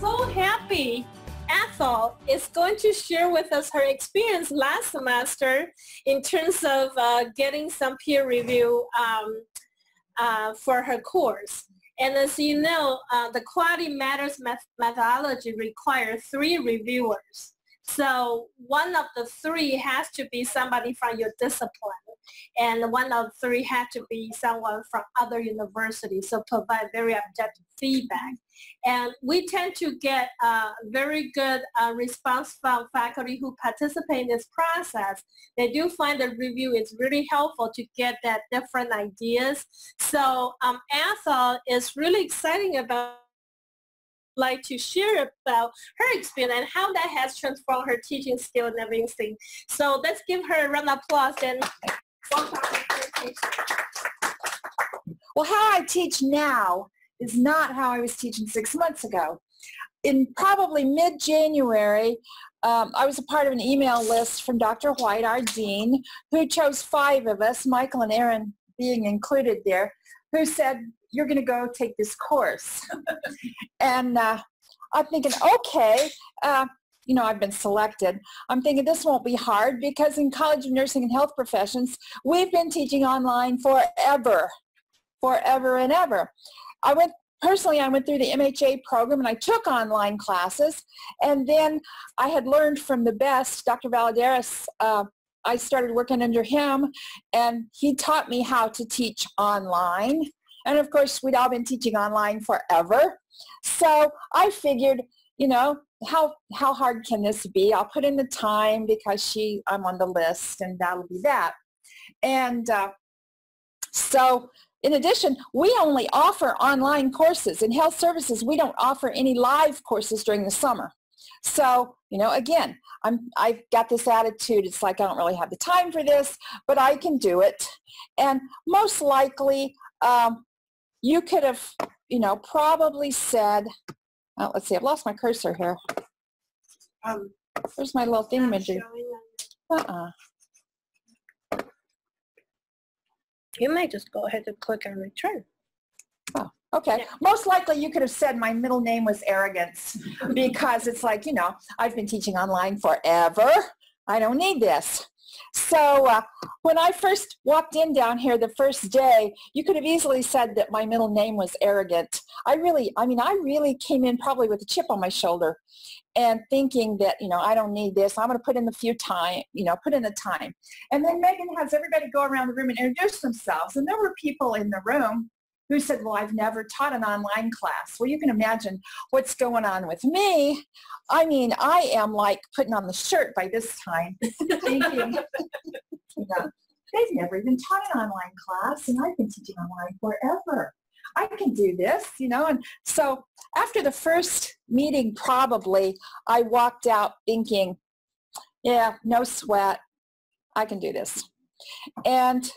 so happy Ethel is going to share with us her experience last semester in terms of getting some peer review for her course. And as you know, the Quality Matters methodology requires 3 reviewers. So one of the 3 has to be somebody from your discipline, and one of 3 had to be someone from other universities, so provide very objective feedback. And we tend to get very good response from faculty who participate in this process. They do find the review is really helpful to get that different ideas. So Ethel is really exciting about to share about her experience and how that has transformed her teaching skill and everything. So let's give her a round of applause and welcome to her presentation. Well, how I teach now is not how I was teaching 6 months ago. In probably mid-January, I was a part of an email list from Dr. White, our dean, who chose 5 of us, Michael and Aaron being included there, who said, you're going to go take this course. And I'm thinking, okay, you know, I've been selected. I'm thinking this won't be hard because in College of Nursing and Health Professions, we've been teaching online forever and ever. Personally, I went through the MHA program and I took online classes, and then I had learned from the best, Dr. Valadares. I started working under him, and he taught me how to teach online. And of course, we'd all been teaching online forever. So I figured, you know, how hard can this be? I'll put in the time because I'm on the list, and that'll be that. And so in addition, we only offer online courses. In health services, we don't offer any live courses during the summer. So, you know, again, I've got this attitude, it's like I don't really have the time for this, but I can do it. And most likely, you could have, you know, probably said, well, let's see, I've lost my cursor here. Where's my little thingamajig? You might just go ahead and click on return. Oh, okay. Yeah. Most likely you could have said my middle name was Arrogance because it's like, you know, I've been teaching online forever. I don't need this. So when I first walked in down here the first day, you could have easily said that my middle name was Arrogant. I really came in probably with a chip on my shoulder and thinking that, you know, I don't need this. I'm going to put in put in the time. And then Megan has everybody go around the room and introduce themselves. And there were people in the room who said, well, I've never taught an online class. Well, you can imagine what's going on with me. I mean, I am like putting on the shirt by this time, thinking, you know, they've never even taught an online class, and I've been teaching online forever. I can do this, you know. And so after the first meeting, probably, I walked out thinking, yeah, no sweat. I can do this. And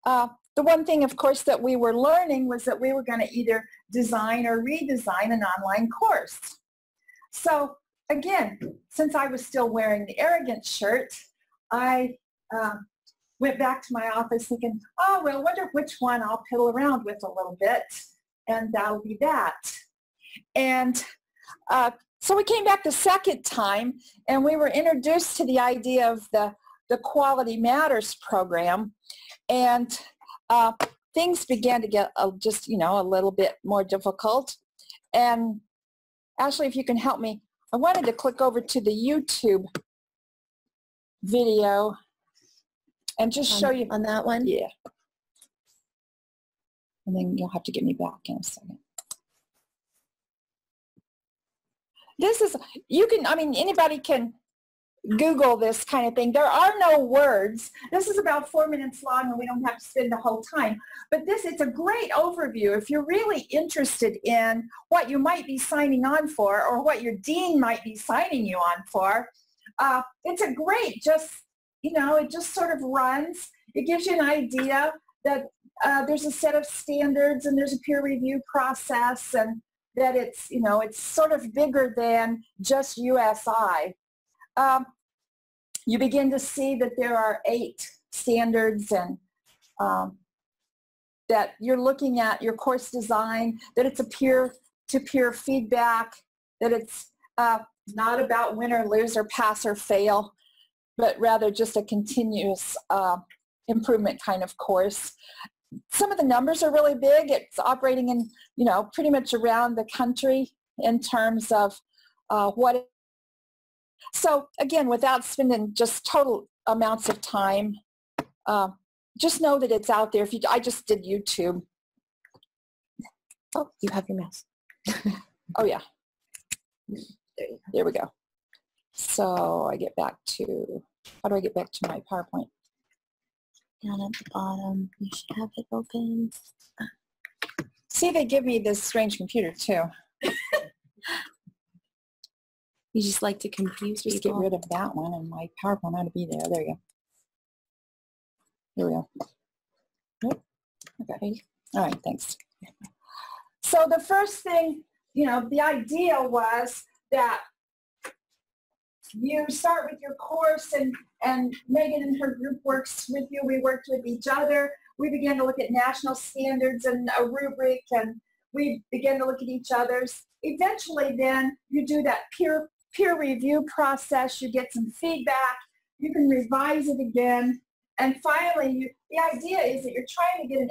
the one thing, of course, that we were learning was that we were going to either design or redesign an online course. So again, since I was still wearing the Arrogant shirt, I went back to my office thinking, oh, well, I wonder which one I'll piddle around with a little bit, and that'll be that. And so we came back the second time, and we were introduced to the idea of the Quality Matters program, and things began to get just, you know, a little bit more difficult. And Ashley, if you can help me, I wanted to click over to the YouTube video and just show you. On that one? Yeah. And then you'll have to get me back in a second. This is, you can, I mean, anybody can Google this kind of thing. There are no words. This is about 4 minutes long, and we don't have to spend the whole time. But it's a great overview if you're really interested in what you might be signing on for or what your dean might be signing you on for. It's a great, just, you know, it just sort of runs. It gives you an idea that there's a set of standards and there's a peer review process, and that it's, you know, it's sort of bigger than just USI. You begin to see that there are 8 standards, and that you're looking at your course design, that it's a peer-to-peer feedback, that it's not about win or lose or pass or fail, but rather just a continuous improvement kind of course. Some of the numbers are really big. It's operating in, pretty much around the country in terms of so again, without spending just total amounts of time, just know that it's out there. I just did YouTube. Oh, you have your mouse. Oh yeah. There we go. So I get back to, how do I get back to my PowerPoint? Down at the bottom, you should have it open. See, they give me this strange computer too. You just like to confuse Just people. get rid of that one and my PowerPoint ought to be there. There you go. Here we go. Nope. Okay. All right, thanks. So the first thing, the idea was that you start with your course, and Megan and her group works with you. We worked with each other. We began to look at national standards and a rubric, and we began to look at each other's. Eventually then you do that peer review process. You get some feedback. You can revise it again. And finally, the idea is that you're trying to get an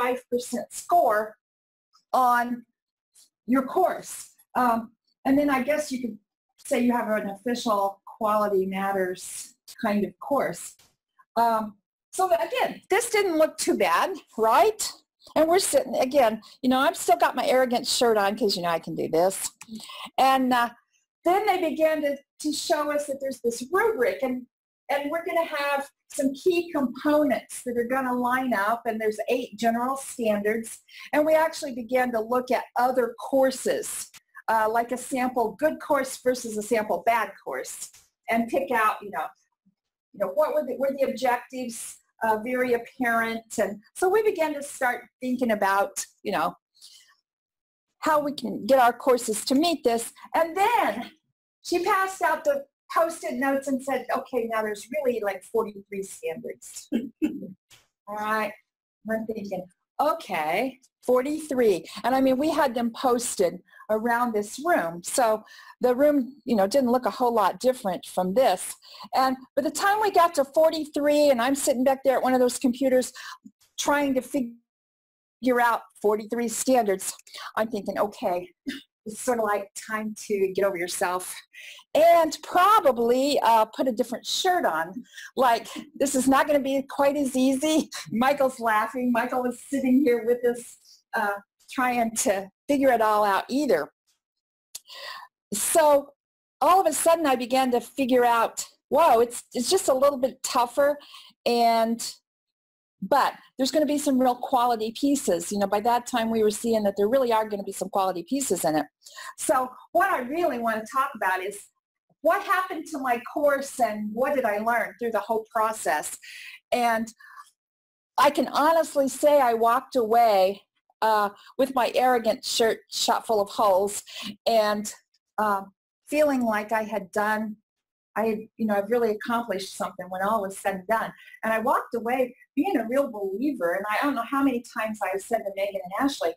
85% score on your course. And then I guess you could say you have an official Quality Matters kind of course. So again, this didn't look too bad, right? And we're sitting, again, I've still got my arrogant shirt on because, I can do this. And then they began to show us that there's this rubric, and we're going to have some key components that are going to line up, and there's 8 general standards. And we actually began to look at other courses, like a sample good course versus a sample bad course, and pick out, what were the objectives, very apparent. And so we began to start thinking about, how we can get our courses to meet this. And then she passed out the Post-it notes and said, okay, now there's really like 43 standards. All right. I'm thinking, okay, 43. And I mean, we had them posted around this room. So the room, didn't look a whole lot different from this. And by the time we got to 43, and I'm sitting back there at one of those computers trying to figure out 43 standards, I'm thinking, okay, it's sort of like time to get over yourself and probably put a different shirt on. Like, this is not going to be quite as easy. Michael's laughing. Michael was sitting here with us trying to figure it all out either. So all of a sudden I began to figure out, whoa, it's just a little bit tougher, but there's going to be some real quality pieces. By that time we were seeing that there really are going to be some quality pieces in it. So what I really want to talk about is what happened to my course and what did I learn through the whole process. And I can honestly say I walked away with my arrogant shirt shot full of holes and feeling like I've really accomplished something when all was said and done. And I walked away being a real believer. And I don't know how many times I've said to Megan and Ashley,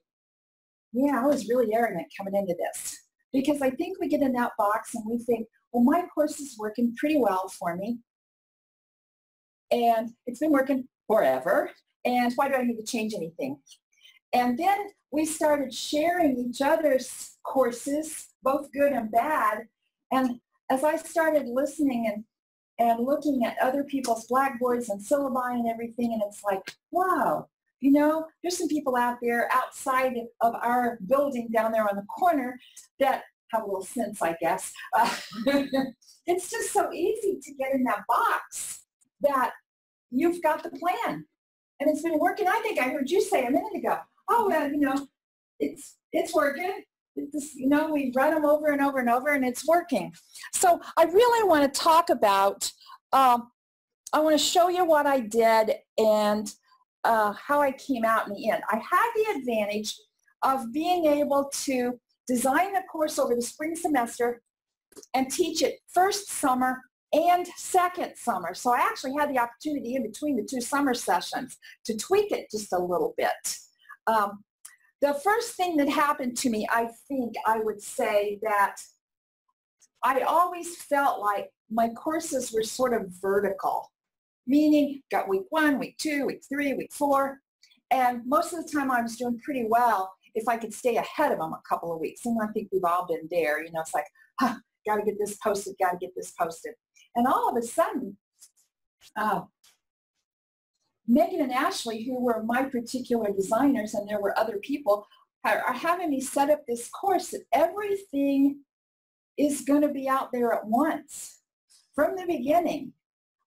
yeah, I was really arrogant coming into this. Because I think we get in that box and we think, well, my course is working pretty well for me. And it's been working forever. And why do I need to change anything? And then we started sharing each other's courses, both good and bad. And as I started listening and looking at other people's blackboards and syllabi and everything, and it's like, wow, there's some people out there outside of our building down there on the corner that have a little sense, I guess. It's just so easy to get in that box that you've got the plan. And it's been working. I think I heard you say a minute ago, oh, well, it's working. We run them over and over and over, and it's working. So I really want to talk about, I want to show you what I did and how I came out in the end. I had the advantage of being able to design the course over the spring semester and teach it first summer and second summer. So I actually had the opportunity in between the 2 summer sessions to tweak it just a little bit. the first thing that happened to me, I think I would say that I always felt like my courses were sort of vertical, meaning got week 1, week 2, week 3, week 4, and most of the time I was doing pretty well if I could stay ahead of them a couple of weeks. And I think we've all been there. You know, it's like, got to get this posted, got to get this posted. And all of a sudden, Megan and Ashley, who were my particular designers, and there were other people, are having me set up this course that everything is going to be out there at once from the beginning.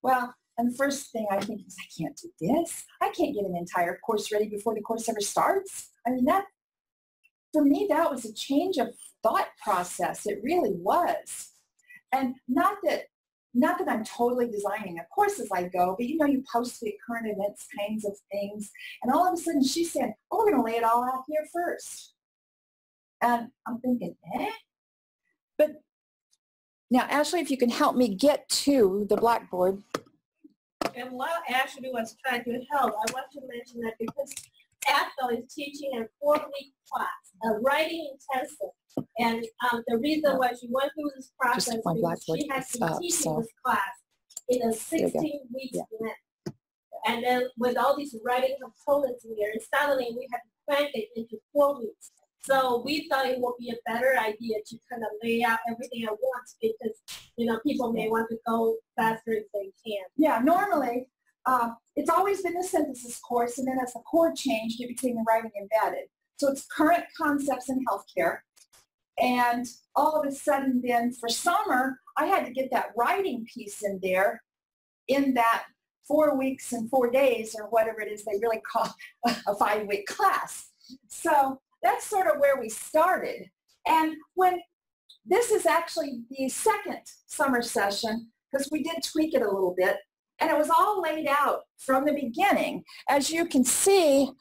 Well, and the first thing I think is, I can't do this. I can't get an entire course ready before the course ever starts. I mean, that, for me, that was a change of thought process. It really was. And not that I'm totally designing a course as I go, but you know, you post the current events kinds of things. And all of a sudden she said, oh, we're going to lay it all out here first. And I'm thinking, But now, Ashley, if you can help me get to the blackboard. And while Ashley was trying to help, I want to mention that because Ethel is teaching a 4-week class, a writing intensive. And the reason why she went through this process because she has been teaching this class in a 16-week length. And then with all these writing components in there, and suddenly we had to crank it into 4 weeks. So we thought it would be a better idea to kind of lay out everything at once because, you know, people may want to go faster if they can. Yeah, normally it's always been a synthesis course, and then as the core changed, it became the writing embedded. So it's current concepts in healthcare. And all of a sudden then for summer, I had to get that writing piece in there in that 4 weeks and 4 days or whatever it is they really call a 5-week class. So that's sort of where we started. And when this is actually the second summer session, because we did tweak it a little bit, and it was all laid out from the beginning. As you can see,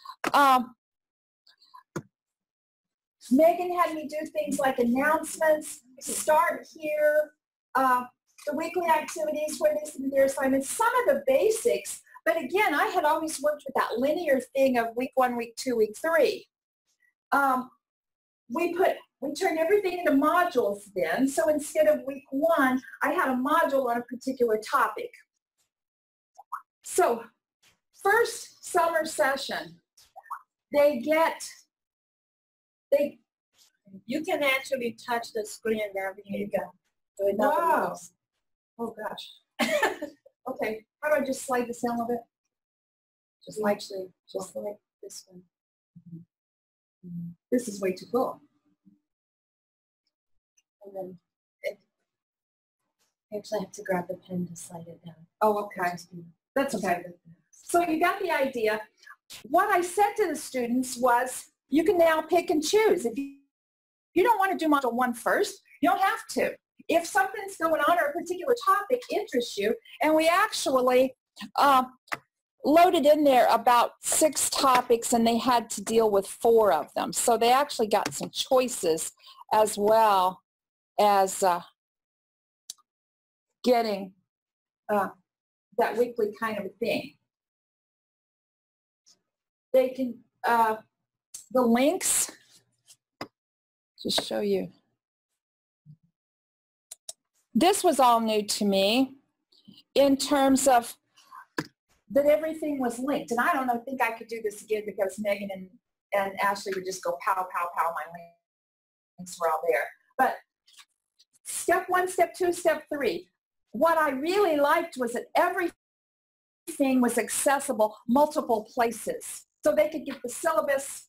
Megan had me do things like announcements, start here, the weekly activities, where they submit their assignments, some of the basics. But again, I had always worked with that linear thing of week 1, week 2, week 3. We turned everything into modules then. So instead of week 1, I had a module on a particular topic. So first summer session, you can actually touch the screen and navigate. So wow. Oh gosh. Okay. How do I just slide this down a little bit? Just like this one. This is way too cool. And then I actually have to grab the pen to slide it down. Oh, okay. That's okay. So you got the idea. What I said to the students was, you can now pick and choose. If you don't want to do module 1 first, you don't have to. If something's going on or a particular topic interests you, and we actually loaded in there about 6 topics, and they had to deal with 4 of them. So they actually got some choices as well as getting that weekly kind of a thing. They can, the links, just show you. This was all new to me in terms of that everything was linked. And I don't think I could do this again because Megan and Ashley would just go pow, pow, pow. My links were all there. But step 1, step 2, step 3. What I really liked was that everything was accessible multiple places. So they could get the syllabus,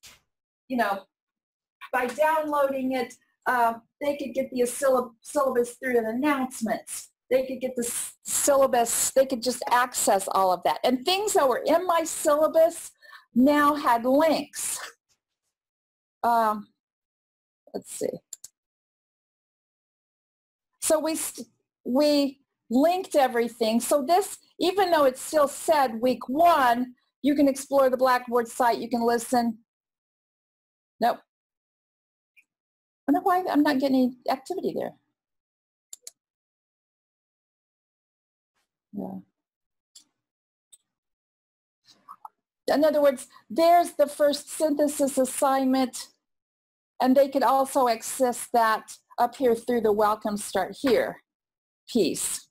you know, by downloading it. They could get the syllabus through the announcements. They could get the syllabus. They could just access all of that. And things that were in my syllabus now had links. Let's see. So we linked everything. So this, even though it still said week 1, you can explore the Blackboard site. You can listen. Nope. I wonder why I'm not getting any activity there. Yeah. In other words, there's the first synthesis assignment, and they could also access that up here through the Welcome Start Here piece.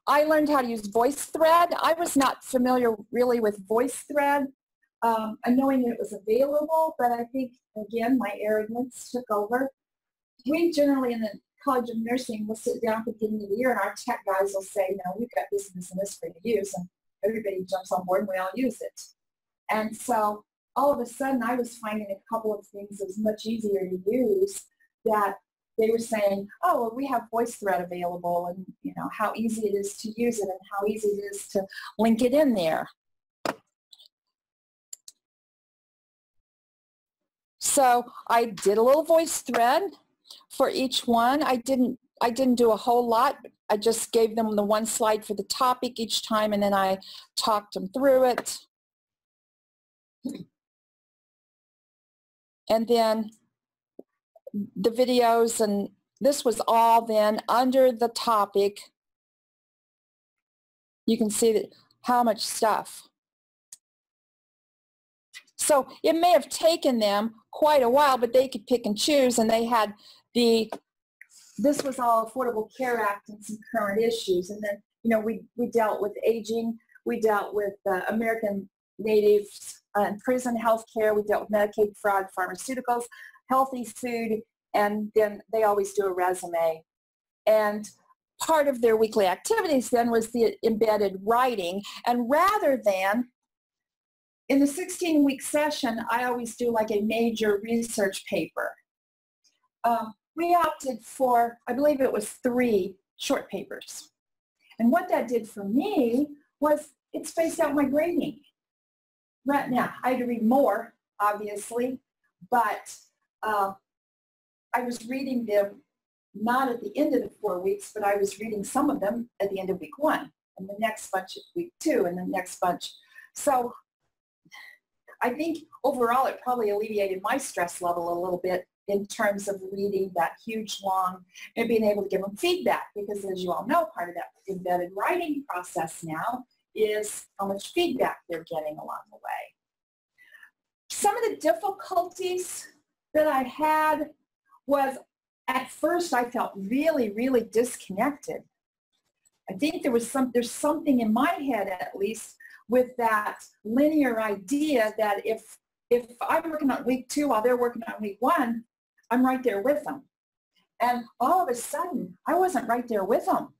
I learned how to use VoiceThread. I was not familiar really with VoiceThread, and knowing it was available, but I think, again, my arrogance took over. We generally in the College of Nursing will sit down at the beginning of the year, and our tech guys will say, no, we've got this and this and this for you to use, and everybody jumps on board and we all use it. And so all of a sudden I was finding a couple of things that was much easier to use, that they were saying, oh, well, we have VoiceThread available, and you know how easy it is to use it and how easy it is to link it in there. So I did a little VoiceThread for each one. I didn't do a whole lot. I just gave them the one slide for the topic each time, and then I talked them through it. And then the videos, and this was all then under the topic. You can see that how much stuff. So it may have taken them quite a while, but they could pick and choose, and they had this was all Affordable Care Act and some current issues. And then, you know, we dealt with aging, we dealt with American Natives and prison health care, we dealt with Medicaid fraud, pharmaceuticals, healthy food, and then they always do a resume. And part of their weekly activities then was the embedded writing. And rather than, in the 16-week session, I always do like a major research paper. We opted for, I believe it was 3 short papers. And what that did for me was it spaced out my grading. Right now, I had to read more, obviously, but I was reading them not at the end of the 4 weeks, but I was reading some of them at the end of week 1, and the next bunch at week 2, and the next bunch. So I think overall it probably alleviated my stress level a little bit in terms of reading that huge, long, and being able to give them feedback, because as you all know, part of that embedded writing process now is how much feedback they're getting along the way. Some of the difficulties that I had was, at first I felt really, really disconnected. I think there's something in my head, at least, with that linear idea that if I'm working on week 2 while they're working on week 1, I'm right there with them. And all of a sudden, I wasn't right there with them.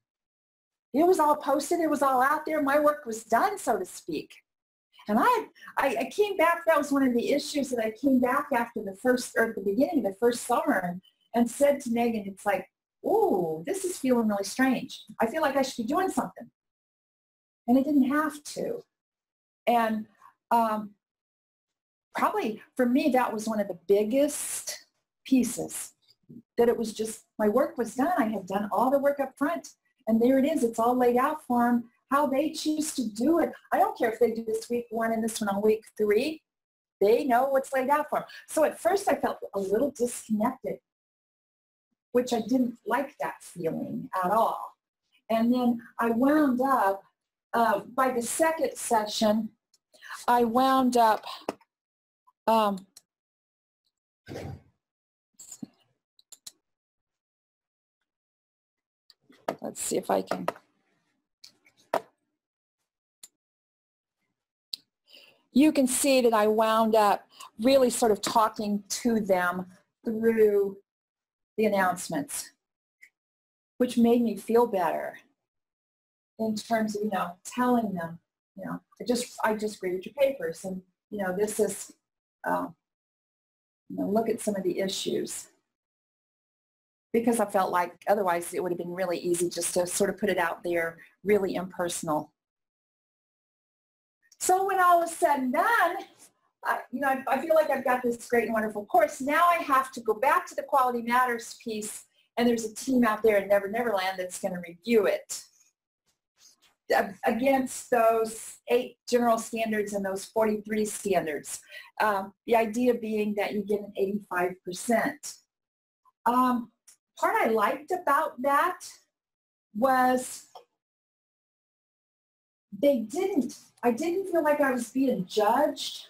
It was all posted, it was all out there, my work was done, so to speak. And I came back, that was one of the issues that I came back after the first, or at the beginning of the first summer, and said to Megan, it's like, ooh, this is feeling really strange. I feel like I should be doing something. And I didn't have to. And probably for me, that was one of the biggest pieces, that it was just, my work was done. I had done all the work up front, and there it is. It's all laid out for them, how they choose to do it. I don't care if they do this week 1 and this one on week 3. They know what's laid out for them. So at first I felt a little disconnected, which I didn't like that feeling at all. And then I wound up, by the second session, I wound up let's see if I can. You can see that I wound up really sort of talking to them through the announcements, which made me feel better in terms of, you know, telling them, you know, I just graded your papers, and, you know, this is, you know, look at some of the issues. Because I felt like otherwise it would have been really easy just to sort of put it out there, really impersonal. So when all was said and done, you know, I feel like I've got this great and wonderful course. Now I have to go back to the Quality Matters piece, and there's a team out there in Never Never Land that's going to review it against those 8 general standards and those 43 standards. The idea being that you get an 85%. Part I liked about that was I didn't feel like I was being judged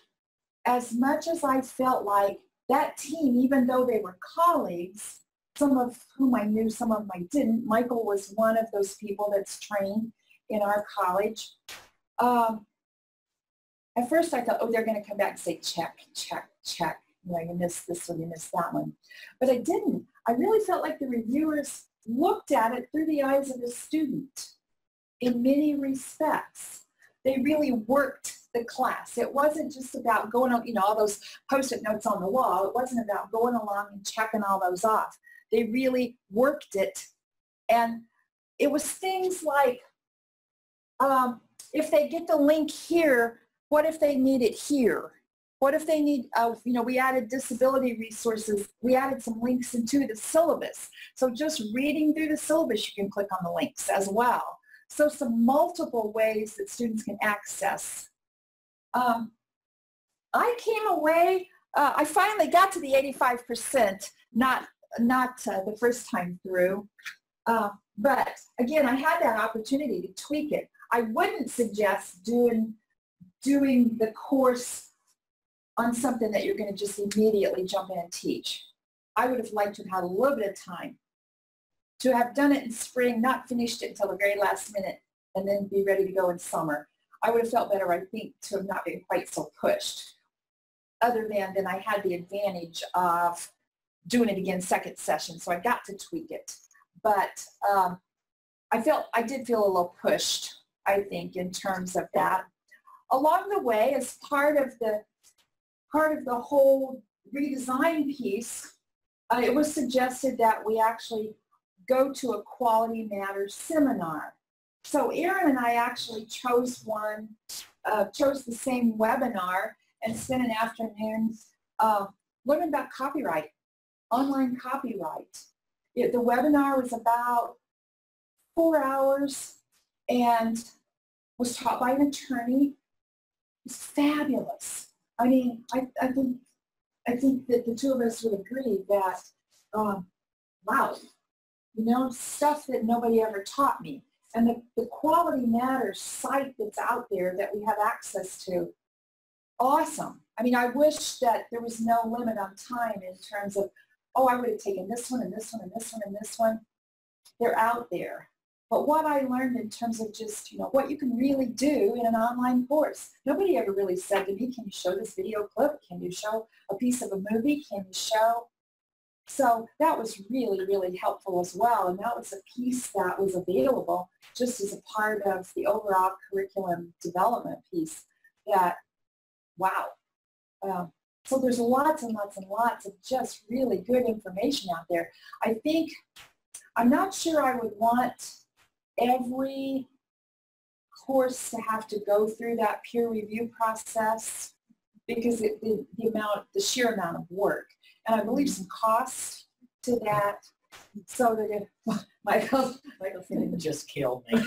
as much as I felt like that team, even though they were colleagues, some of whom I knew, some of them I didn't. Michael was one of those people that's trained in our college. At first I thought, oh, they're going to come back and say, check, check, check. You know, you missed this one, you missed that one. But I didn't. I really felt like the reviewers looked at it through the eyes of a student in many respects. They really worked the class. It wasn't just about going on, you know, all those Post-it notes on the wall. It wasn't about going along and checking all those off. They really worked it. And it was things like, if they get the link here, what if they need it here? What if they need, you know, we added disability resources. We added some links into the syllabus. So just reading through the syllabus, you can click on the links as well. So some multiple ways that students can access. I came away, I finally got to the 85%, not the first time through. But again, I had that opportunity to tweak it. I wouldn't suggest doing the course on something that you're going to just immediately jump in and teach. I would have liked to have had a little bit of time to have done it in spring, not finished it until the very last minute, and then be ready to go in summer. I would have felt better, I think, to have not been quite so pushed. Other than I had the advantage of doing it again second session, so I got to tweak it. But I did feel a little pushed, I think, in terms of that. Along the way, as part of the whole redesign piece, it was suggested that we actually go to a Quality Matters seminar. So Erin and I actually chose the same webinar and spent an afternoon learning about copyright, online copyright. The webinar was about 4 hours and was taught by an attorney. It was fabulous. I mean, I think that the two of us would agree that, wow, you know, stuff that nobody ever taught me. And the Quality Matters site that's out there that we have access to, awesome. I mean, I wish that there was no limit on time in terms of, oh, I would have taken this one and this one and this one and this one. They're out there. But what I learned in terms of just, you know, what you can really do in an online course. Nobody ever really said to me, can you show this video clip? Can you show a piece of a movie? Can you show? So that was really, really helpful as well. And that was a piece that was available just as a part of the overall curriculum development piece that, wow. So there's lots and lots and lots of just really good information out there. I'm not sure I would want every course to have to go through that peer review process because the sheer amount of work. And I believe some cost to that so that if Michael's just killed me.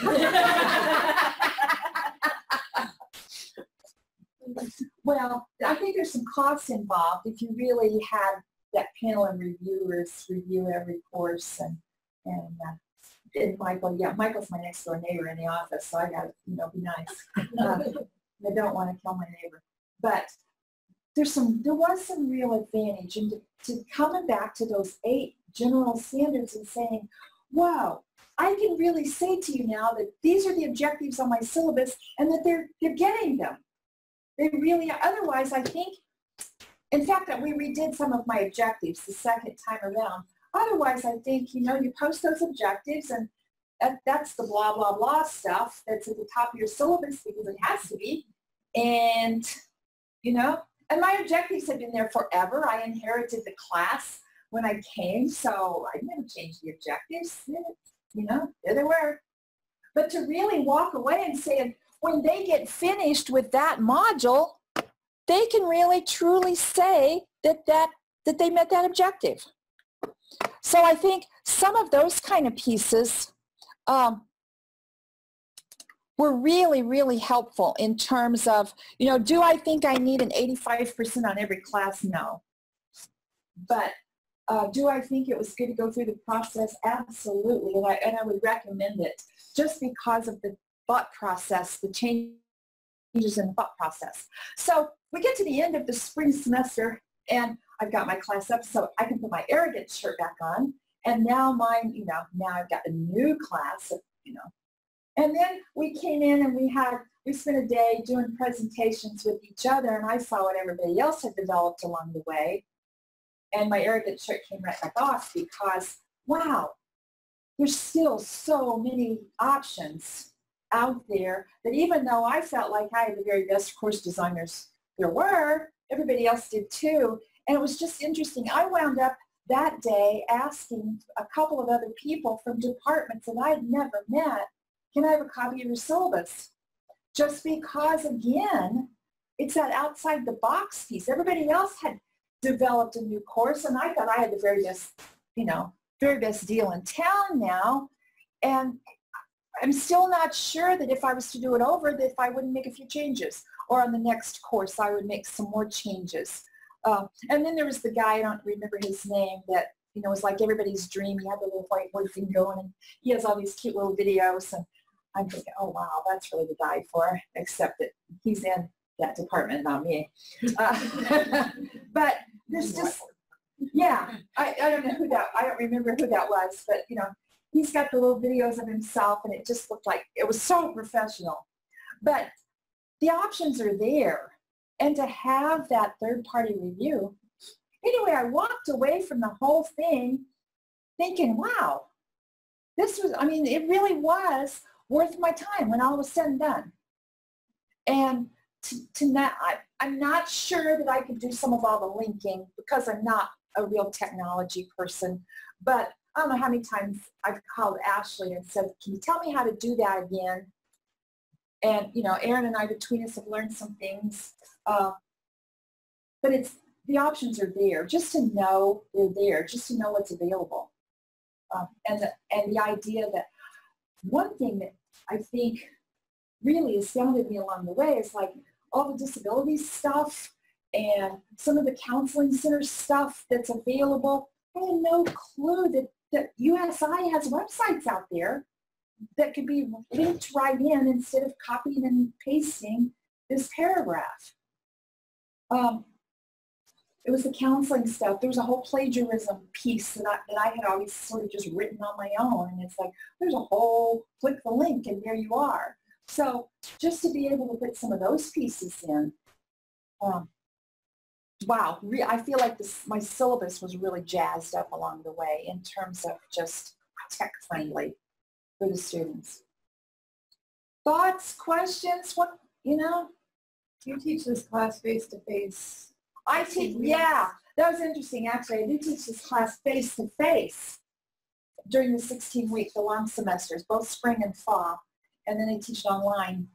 Well, I think there's some costs involved if you really had that panel of reviewers review every course and Michael, yeah, Michael's my next door neighbor in the office, so I got to, you know, be nice. I don't want to kill my neighbor. But there was some real advantage in to coming back to those 8 general standards and saying, wow, I can really say to you now that these are the objectives on my syllabus and that they're getting them. They really are. Otherwise, I think, in fact, that we redid some of my objectives the second time around. Otherwise, I think, you know, you post those objectives and that's the blah, blah, blah stuff that's at the top of your syllabus because it has to be. And, you know, and my objectives have been there forever. I inherited the class when I came, so I never changed the objectives. You know, there they were. But to really walk away and say, when they get finished with that module, they can really truly say that they met that objective. So I think some of those kind of pieces were really, really helpful in terms of, you know, do I think I need an 85% on every class? No. But do I think it was good to go through the process? Absolutely. And I would recommend it just because of the thought process, the changes in the thought process. So we get to the end of the spring semester, and I've got my class up, so I can put my arrogance shirt back on. And now mine, now I've got a new class, And then we came in and we spent a day doing presentations with each other, and I saw what everybody else had developed along the way. And my arrogant shirt came right back off because, wow, there's still so many options out there that even though I felt like I had the very best course designers there were, everybody else did too. And it was just interesting. I wound up that day asking a couple of other people from departments that I had never met, can I have a copy of your syllabus? Just because, again, it's that outside the box piece. Everybody else had developed a new course, and I thought I had the very best, very best deal in town now. And I'm still not sure that if I was to do it over, that if I wouldn't make a few changes, or on the next course I would make some more changes. And then there was the guy, I don't remember his name, that was like everybody's dream. He had the little whiteboard thing going, and he has all these cute little videos, and I'm thinking, oh wow, that's really to die for, except that he's in that department, not me. But there's just, yeah, I don't know I don't remember who that was, but he's got the little videos of himself, and it just looked like it was so professional. But the options are there, and to have that third-party review. Anyway, I walked away from the whole thing thinking, wow, it really was worth my time when all was said and done. And I'm not sure that I could do some of all the linking because I'm not a real technology person, but I don't know how many times I've called Ashley and said, can you tell me how to do that again? And, Erin and I between us have learned some things, but the options are there, just to know they're there, just to know what's available. And the idea that one thing that I think really astounded me along the way is like all the disability stuff and some of the counseling center stuff that's available. I had no clue that USI has websites out there that could be linked right in instead of copying and pasting this paragraph. It was the counseling stuff. There was a whole plagiarism piece that I had always sort of just written on my own. And it's like, there's a whole, click the link and there you are. So just to be able to put some of those pieces in, wow, I feel like my syllabus was really jazzed up along the way in terms of just tech-friendly for the students. Thoughts, questions, You teach this class face-to-face. I teach, yeah, that was interesting actually. I do teach this class face-to-face during the 16-week, the long semesters, both spring and fall, and then I teach it online,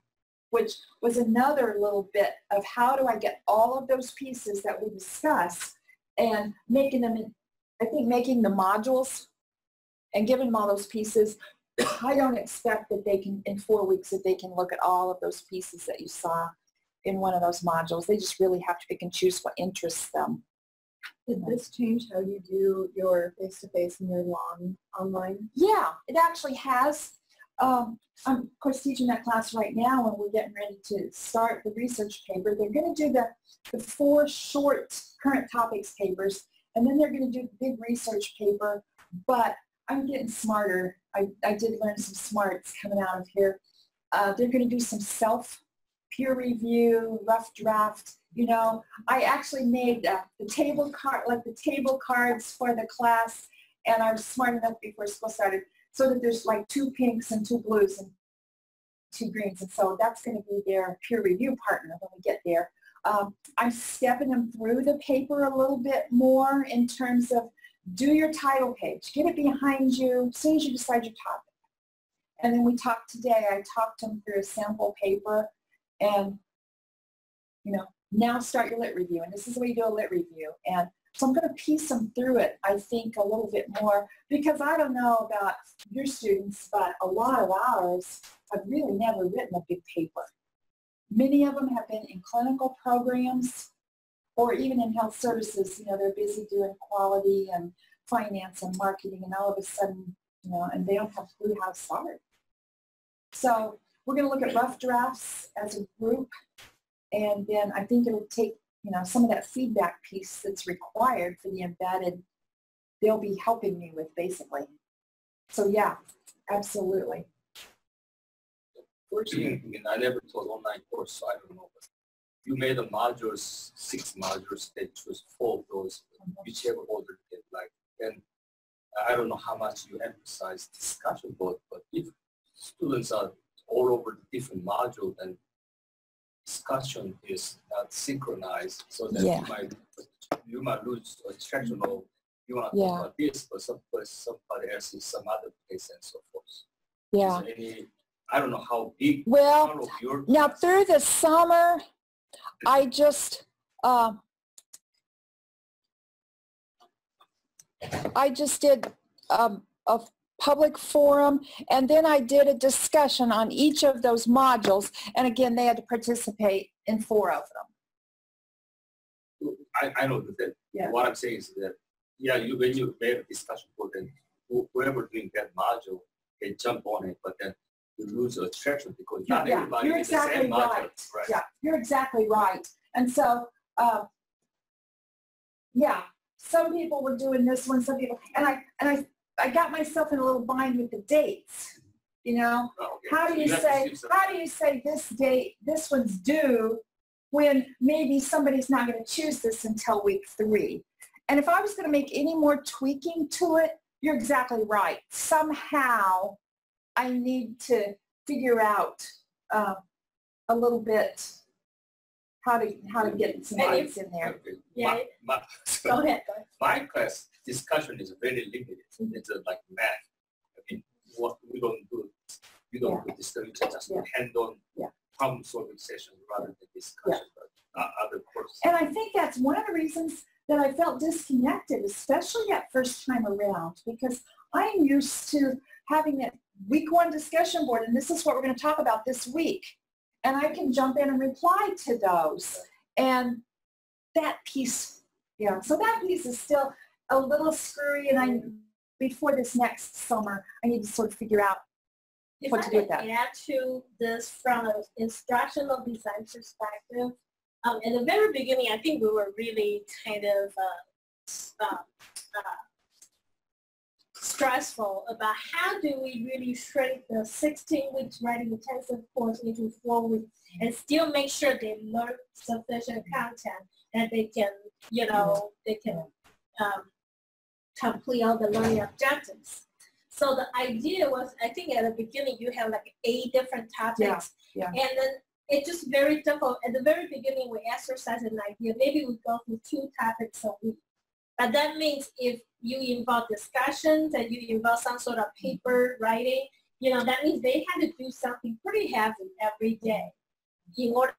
which was another little bit of how do I get all of those pieces that we discuss and making them, making the modules and giving them all those pieces. I don't expect that they can, in 4 weeks, that they can look at all of those pieces that you saw in one of those modules. They just really have to pick and choose what interests them. Did this change how you do your face-to-face and your long online? Yeah, it actually has. I'm, of course, teaching that class right now, and we're getting ready to start the research paper. They're going to do the 4 short current topics papers, and then they're going to do the big research paper, but I'm getting smarter. I did learn some smarts coming out of here. They're going to do some peer review, rough draft. I actually made the table cards for the class, and I was smart enough before school started so that there's like 2 pinks and 2 blues and 2 greens, and so that's going to be their peer review partner when we get there. I'm stepping them through the paper a little bit more in terms of do your title page, get it behind you as soon as you decide your topic. And then I talked them through a sample paper, and now start your lit review, and this is the way you do a lit review. And so I'm going to piece them through it, I think, a little bit more, because I don't know about your students, but a lot of ours have really never written a big paper. Many of them have been in clinical programs or even in health services. They're busy doing quality and finance and marketing, and all of a sudden, and they don't have a clue how to start. So we're going to look at rough drafts as a group, and then I think it'll take, some of that feedback piece that's required for the embedded, they'll be helping me with basically. So yeah, absolutely. Fortunately, I never taught online course, so I don't know. But you made the modules, 6 modules, they choose 4 of those, whichever order they like. And I don't know how much you emphasize discussion board, but if students are all over the different modules, then discussion is not synchronized, so that you might lose attraction of you want to talk about this, but somebody else is some other place and so forth. Yeah. I don't know how big. Well, now through the summer, I just did a public forum, and then I did a discussion on each of those modules, and again, they had to participate in 4 of them. I know that. What I'm saying is that, when you made a discussion board, then whoever doing that module can jump on it, but then you lose attraction because not everybody is the same module. Right. Yeah, you're exactly right. And so, some people were doing this one, some people, and I got myself in a little bind with the dates. Oh, okay. How do you say this date, this one's due, when maybe somebody's not going to choose this until week 3? And if I was going to make any more tweaking to it, you're exactly right. Somehow I need to figure out a little bit how to get some lights in there. Okay. Yeah. Go ahead. My class discussion is very limited. It's like math. I mean, what we don't do discussion, just hand-on problem solving session rather than discussion. But other courses. And I think that's one of the reasons that I felt disconnected, especially that first time around, because I'm used to having that week 1 discussion board, and this is what we're going to talk about this week. And I can jump in and reply to those. And that piece, so that piece is still a little screwy, and before this next summer, I need to sort of figure out what to do with that. If I add to this from an instructional design perspective, in the very beginning, I think we were really kind of stressful about how do we really shrink the 16 weeks writing intensive course into 4 weeks and still make sure they learn sufficient content and they can, complete all the learning objectives. So the idea was, I think at the beginning you have like 8 different topics, and then it's just very difficult. At the very beginning, we exercised an idea. Maybe we go through 2 topics a week. But that means if you involve discussions and you involve some sort of paper writing, that means they had to do something pretty heavy every day in order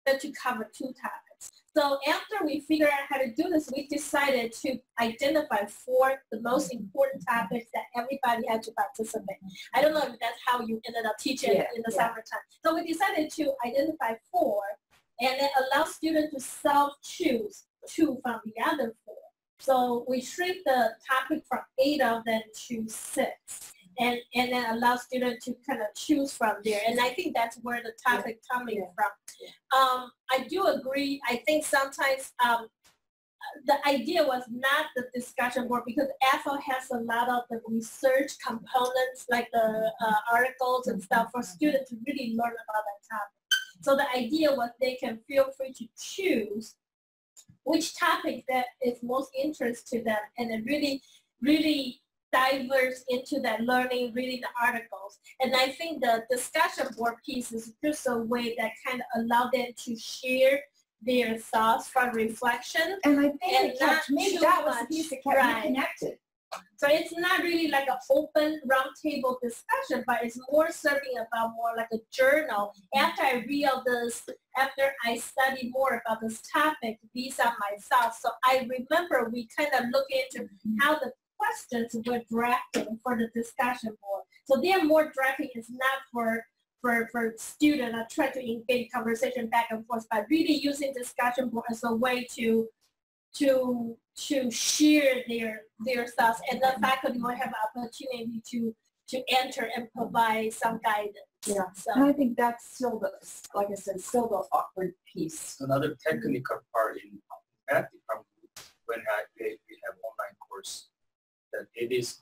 to cover 2 topics. So after we figured out how to do this, we decided to identify 4 the most important topics that everybody had to participate. I don't know if that's how you ended up teaching in the summertime. So we decided to identify 4 and then allow students to self-choose 2 from the other 4. So we shrink the topic from 8 of them to 6. And then allow students to kind of choose from there. And I think that's where the topic coming from. I do agree. I think sometimes the idea was not the discussion board because Ethel has a lot of the research components like the articles and stuff for students to really learn about that topic. So the idea was they can feel free to choose which topic that is most interest to them and then really diverse into that learning, reading the articles. And I think the discussion board piece is just a way that kind of allow them to share their thoughts from reflection. And I think maybe that was the piece that kept me connected. So it's not really like an open roundtable discussion, but it's more serving about more like a journal. After I read all this, after I study more about this topic, these are my thoughts. So I remember we kind of look into how the questions were drafting for the discussion board. So they're more drafting is not for students or try to engage conversation back and forth, but really using discussion board as a way to share their thoughts, and the faculty will have an opportunity to enter and provide some guidance. Yeah, So, and I think that's still the, like I said, still the awkward piece. Another technical part in that department, when we have online course, that it is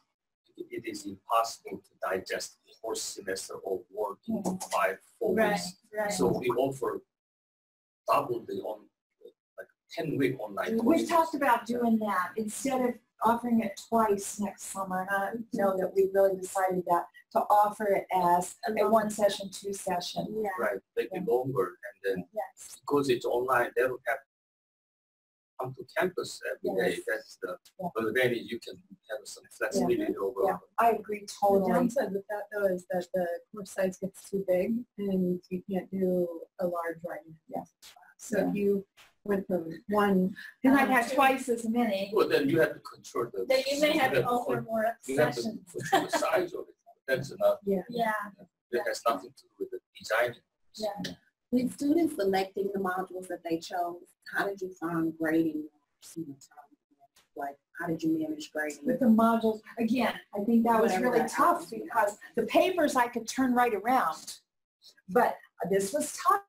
impossible to digest the whole semester of work in 5-4 right, weeks. right. So we offer double the 10-week online course. We've talked about doing that instead of offering it twice next summer. And I know that we really decided that to offer it as a 1 session, 2 session. Yeah. Right, like longer, and then Yes. because it's online, they don't have to come to campus every day. Yes. That's the Yeah. advantage. You can have some flexibility over. Yeah, I agree The totally. downside with that though is that the course size gets too big and you can't do a large writing. Yeah. So if you went from one, Then I'd have twice as many. Well, then you have to control the. Then you may have to to offer more You have to sessions. control the size of it. That's enough. yeah. Yeah. That has nothing to do with the design. Yeah. With students selecting the modules that they chose, how did you find grading? Like, how did you manage grading? With the modules, again, I think that was Whatever really that tough is. because the papers I could turn right around. But this was tough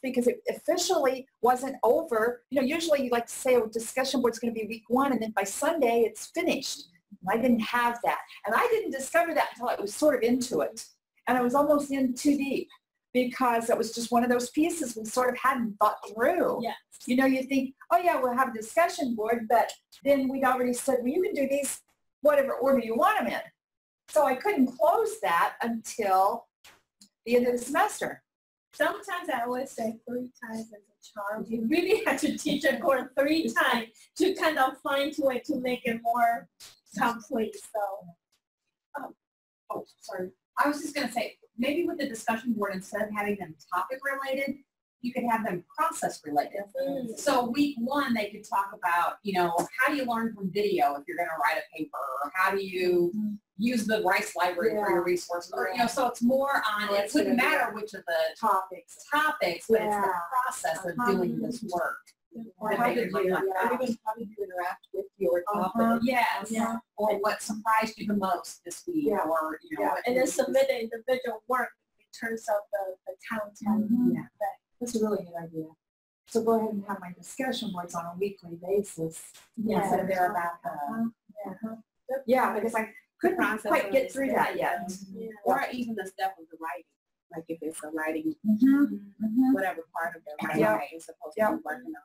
because it officially wasn't over. You know, usually you like to say a discussion board's going to be week 1 and then by Sunday it's finished. And I didn't have that. And I didn't discover that until I was sort of into it. And I was almost in too deep because it was just one of those pieces we sort of hadn't thought through. Yeah. You know, you think, oh yeah, we'll have a discussion board, but then we'd already said, well, you can do these whatever order you want them in. So I couldn't close that until the end of the semester. Sometimes I always say 3 times as a charm. You really have to teach a course 3 times to kind of fine tune it to make it more complete. So, Oh, sorry. I was just going to say, maybe with the discussion board, instead of having them topic related, you could have them process related. Mm. So week 1, they could talk about, you know, how do you learn from video if you're going to write a paper? Or how do you use the Rice Library for your resources? Or, you know, so it's more on, it wouldn't matter which of the topics, but it's the process of doing this work. Or that how they did would you, like or even how did you interact with your topic? Yes. Yeah. Or what surprised you the most this week? Yeah. Or, you know, Yeah. what and then was- submit the individual work in terms of the content. Mhm. Yeah. That's a really good idea. So go ahead and have my discussion boards on a weekly basis. Yeah. Instead of there about yeah, because I couldn't Process quite of get the through step. that yet. Yeah. Or even the step of the writing, like if it's a writing, whatever part of the writing Yeah. is supposed Yeah. to be working on that.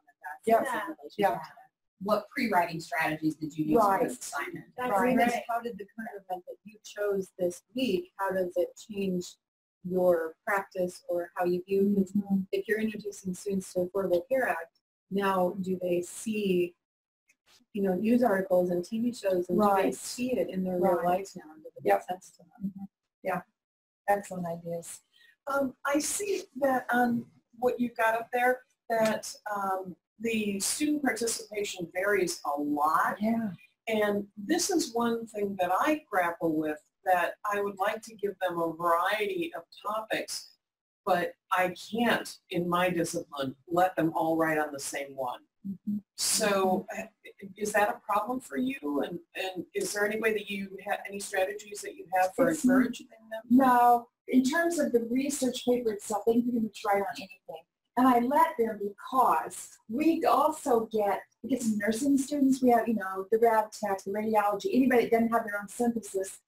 Yeah. That's in relationship Yeah. to that. what pre-writing strategies did you use Right. for this assignment? That's Right. right. How did the current event that you chose this week, how does it change your practice or how you view, because if you're introducing students to Affordable Care Act, now do they see, you know, news articles and TV shows and do they Right. see it in their real Right. lives now? Does it make Yep. sense to them? Excellent ideas. I see that on what you've got up there, that the student participation varies a lot. Yeah. And this is one thing that I grapple with, that I would like to give them a variety of topics, but I can't, in my discipline, let them all write on the same one. So is that a problem for you? And is there any way that you have, any strategies that you have for It's- encouraging them? No, in terms of the research paper itself, they can pretty much write on anything. And I let them because we also get some nursing students. We have, you know, the rad tech, the radiology, anybody that doesn't have their own synthesis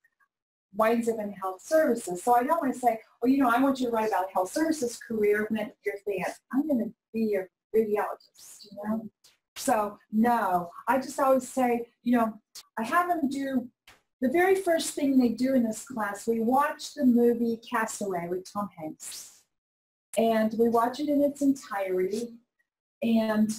winds up in health services. So I don't want to say, oh, you know, I want you to write about a health services career when you're thinking, I'm going to be a radiologist, you know? So no, I just always say, you know, I have them do the very first thing they do in this class. We watch the movie Castaway with Tom Hanks. And we watch it in its entirety. And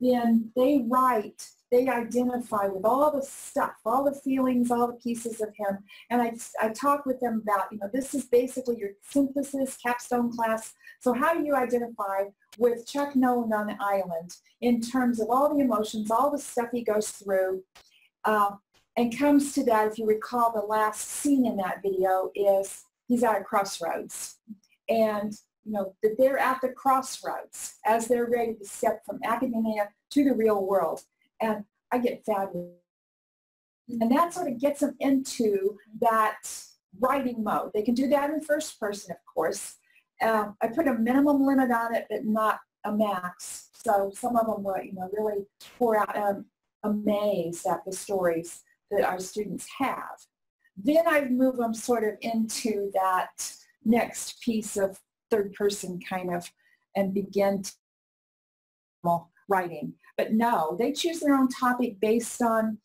then they write, they identify with all the stuff, all the feelings, all the pieces of him. And I talk with them about, you know, this is basically your synthesis capstone class. So how do you identify with Chuck Nolan on the island in terms of all the emotions, all the stuff he goes through, and comes to that, if you recall, the last scene in that video is he's at a crossroads. And, you know, that they're at the crossroads as they're ready to step from academia to the real world. And I get fabulous And that sort of gets them into that writing mode. They can do that in first person, of course. I put a minimum limit on it, but not a max. So some of them were, really pour out. I'm amazed at the stories that our students have. Then I move them sort of into that next piece of third person kind of and begin writing. But no, they choose their own topic based on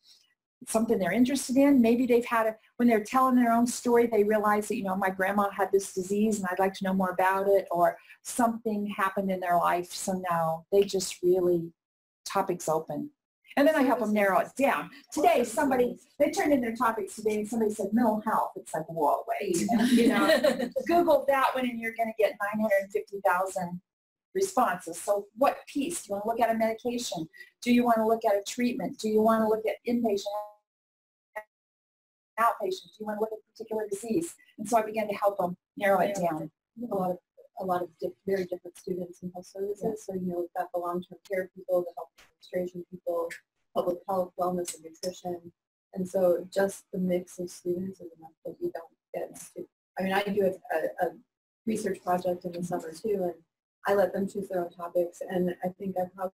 something they're interested in. Maybe they've had when they're telling their own story, they realize that, my grandma had this disease and I'd like to know more about it, or something happened in their life. So no, they just really, topics open. And then I help them narrow it down. Today, they turned in their topics today and somebody said mental health. It's like, whoa, wait. Google that one and you're going to get 950,000 responses. So what piece? Do you want to look at a medication? Do you want to look at a treatment? Do you want to look at inpatient, outpatient? Do you want to look at a particular disease? And so I began to help them narrow it down. A lot of very different students in health services. Yeah. So, we've got the long-term care people, the health administration people, public health, wellness, and nutrition. And so just the mix of students is enough that you don't get to. I mean, I do a research project in the summer too, and I let them choose their own topics. And I think I probably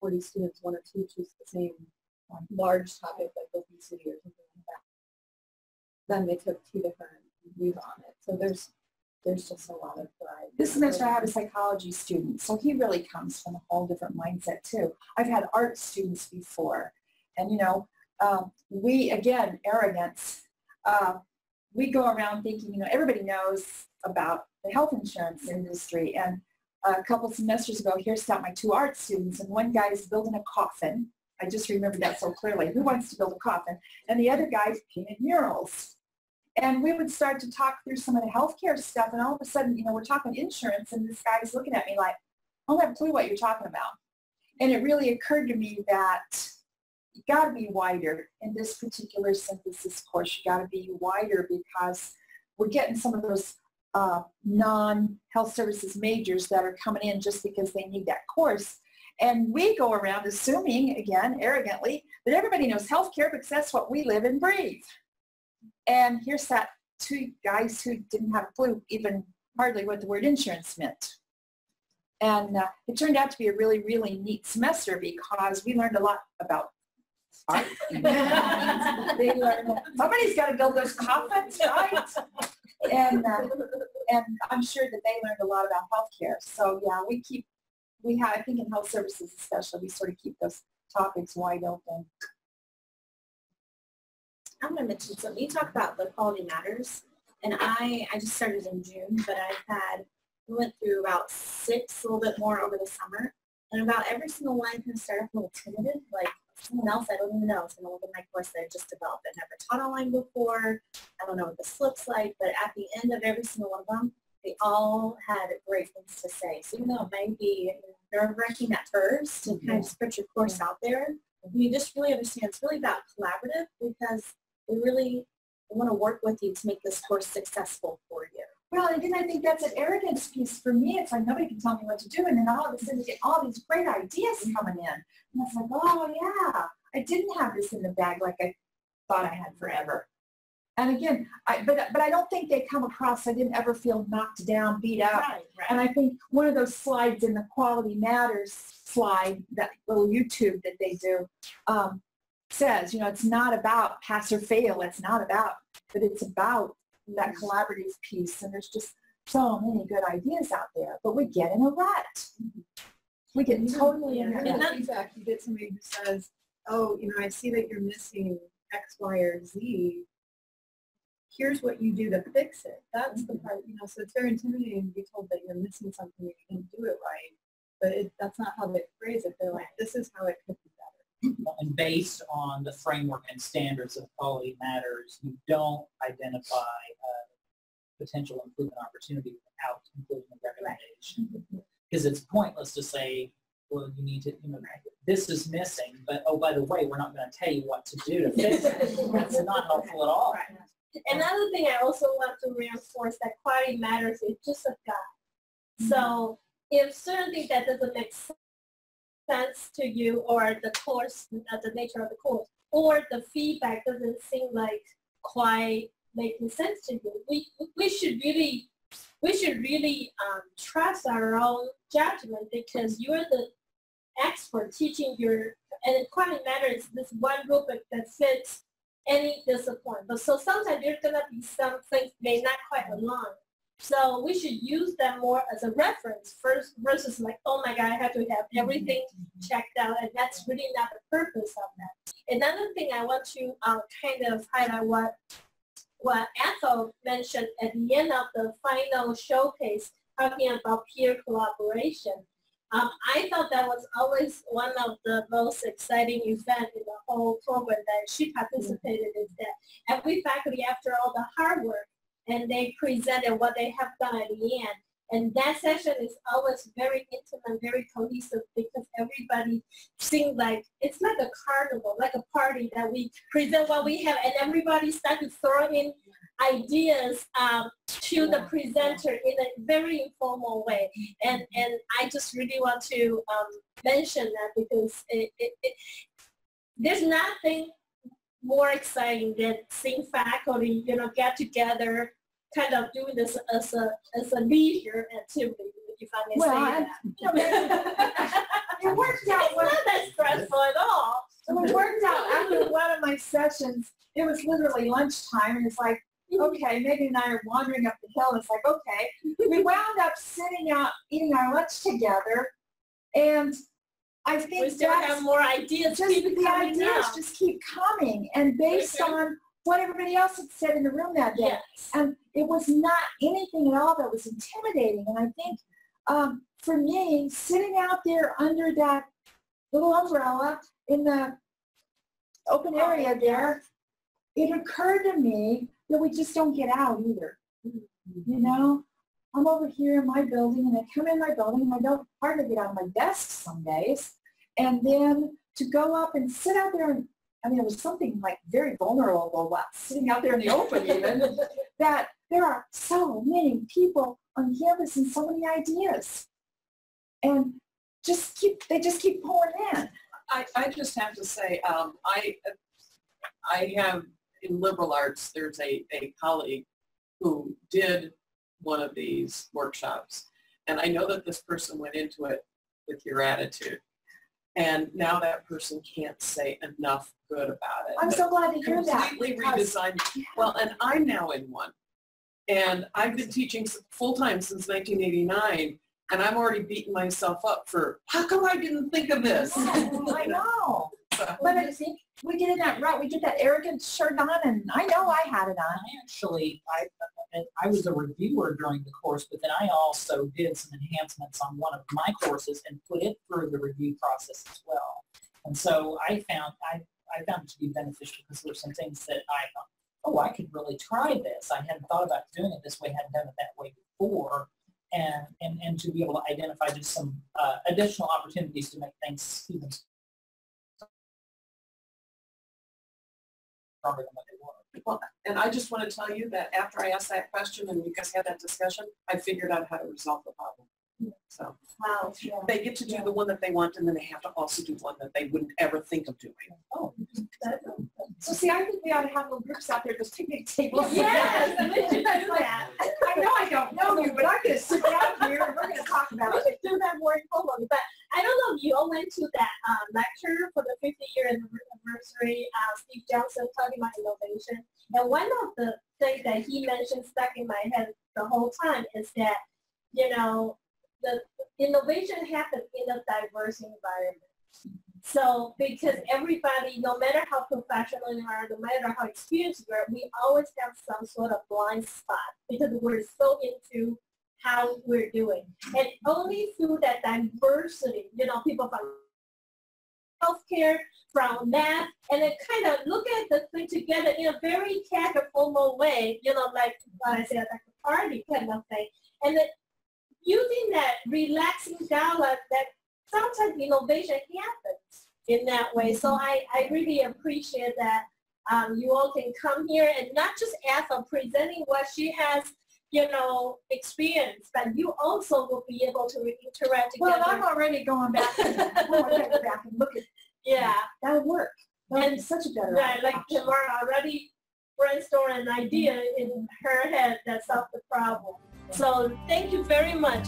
40 students, 1 or 2 choose the same large topic like obesity or something like that. Then they took 2 different views on it. So there's just a lot of variety. This semester I have a psychology student, so he really comes from a whole different mindset too. I've had art students before, and we, again, arrogance, we go around thinking, everybody knows about the health insurance industry, and a couple semesters ago, here sat my 2 art students, and one guy is building a coffin. I just remember that so clearly. Who wants to build a coffin? And the other guy painted murals. And we would start to talk through some of the healthcare stuff, and all of a sudden, we're talking insurance, and this guy's looking at me like, I don't have a clue what you're talking about. And it really occurred to me that you got to be wider in this particular synthesis course. You got to be wider because we're getting some of those non-health services majors that are coming in just because they need that course. And we go around assuming, again, arrogantly, that everybody knows healthcare because that's what we live and breathe. And here sat 2 guys who didn't have a clue even hardly what the word insurance meant. And it turned out to be a really, really neat semester because we learned a lot about art. They learned that somebody's got to build those coffins, right? And I'm sure that they learned a lot about healthcare. So yeah, I think in health services especially, we sort of keep those topics wide open. I'm going to mention something. You talk about the quality matters, and I just started in June, but we went through about 6, a little bit more over the summer, and about every single one kind of started a little timid, like someone else I don't even know is going to look at my course that I just developed. I've never taught online before. I don't know what this looks like, but at the end of every single one of them, they all had great things to say. So even though it may be nerve-wracking at first to kind of just put your course out there, you just really understand it's really about collaborative because we really want to work with you to make this course successful for you. Well, and again, I think that's an arrogance piece for me. It's like nobody can tell me what to do, and then all of a sudden you get all these great ideas coming in. And it's like, oh yeah, I didn't have this in the bag like I thought I had forever. And again, but I don't think they come across, I didn't ever feel knocked down, beat up. Right. And I think one of those slides in the Quality Matters slide, that little YouTube that they do, says, it's not about pass or fail. It's not about, but it's about that collaborative piece. And there's just so many good ideas out there, but we get in a rut. We get totally in a rut. And that feedback, you get somebody who says, oh, I see that you're missing X, Y, or Z. Here's what you do to fix it. That's the part, so it's very intimidating to be told that you're missing something and you didn't do it right. But that's not how they phrase it. They're like, this is how it could be better. And based on the framework and standards of Quality Matters, you don't identify potential improvement opportunity without including a recommendation. Because it's pointless to say, well, you need to, this is missing, but oh, by the way, we're not going to tell you what to do to fix it. That's not helpful at all. Right. Another thing I also want to reinforce that Quality Matters is just a guide. So if certain things that doesn't make sense to you or the course, the nature of the course, or the feedback doesn't seem like quite making sense to you, we should really trust our own judgment, because you're the expert teaching and it quality matters, this one rubric that fits any discipline. But so sometimes there's going to be some things may not quite align. So we should use them more as a reference first versus like, oh my God, I have to have everything checked out, and that's really not the purpose of that. Another thing I want to kind of highlight what Ethel mentioned at the end of the final showcase, talking about peer collaboration. I thought that was always one of the most exciting events in the whole program that she participated in, that every faculty, after all the hard work, and they presented what they have done at the end. And that session is always very intimate, very cohesive, because everybody seems like, it's like a carnival, like a party that we present what we have, and everybody starts to throw in ideas to the presenter in a very informal way. And I just really want to mention that, because there's nothing more exciting than seeing faculty, get together, kind of doing this as a leisure activity, if I may say that. It worked out. It's not that stressful at all. It worked out after one of my sessions. It was literally lunchtime, and it's like, okay, Megan and I are wandering up the hill, and it's like, okay. We wound up sitting out, eating our lunch together, and I think we still have more ideas. Just the ideas just keep coming, and based on what everybody else had said in the room that day. Yes. And it was not anything at all that was intimidating. And I think for me, sitting out there under that little umbrella in the open area there, it occurred to me that we just don't get out either. You know, I'm over here in my building, and I come in my building, and I don't hardly get out of my desk some days. And then to go up and sit out there, and I mean, it was something like very vulnerable about sitting out there in the open even, that there are so many people on campus and so many ideas. And they just keep pouring in. I just have to say, I have, in liberal arts, there's a colleague who did one of these workshops. And I know that this person went into it with your attitude. And now that person can't say enough good about it. I'm so glad to hear that. Completely redesigned. Well, and I'm now in one. And I've been teaching full-time since 1989. And I'm already beating myself up for, how come I didn't think of this? I know. But I think we get in that route. We get that arrogant shirt on, and I know I had it on. I was a reviewer during the course, but then I also did some enhancements on one of my courses and put it through the review process as well. And so I found it to be beneficial, because there were some things that I thought, oh, I could really try this. I hadn't thought about doing it this way, hadn't done it that way before. And to be able to identify just some additional opportunities to make things even stronger than what they were. Well, and I just want to tell you that after I asked that question and you guys had that discussion, I figured out how to resolve the problem. So Wow. they get to do the one that they want, and then they have to also do one that they wouldn't ever think of doing. Oh. So see, I think we ought to have little groups out there, just picnic tables. Yes, we should do that. I know I don't know you, but I'm going to sit down here and we're going to talk about it. We should do that more informally. But I don't know if you all went to that lecture for the 50-year anniversary, Steve Johnson talking about innovation. And one of the things that he mentioned stuck in my head the whole time is that, the innovation happens in a diverse environment. So because everybody, no matter how professional you are, no matter how experienced you are, we always have some sort of blind spot because we're so into how we're doing. And only through that diversity, people from healthcare, from math, and then kind of look at the thing together in a very casual, formal way, like what I said, like a party kind of thing. And then using that relaxing dialogue, that sometimes innovation happens in that way. So I really appreciate that you all can come here and not just Ethel presenting what she has, experienced, but you also will be able to interact together. Well, I'm already going back and look at, yeah, that'll work. And and such a better right, like Tamara already brainstormed an idea in her head that solved the problem. So thank you very much.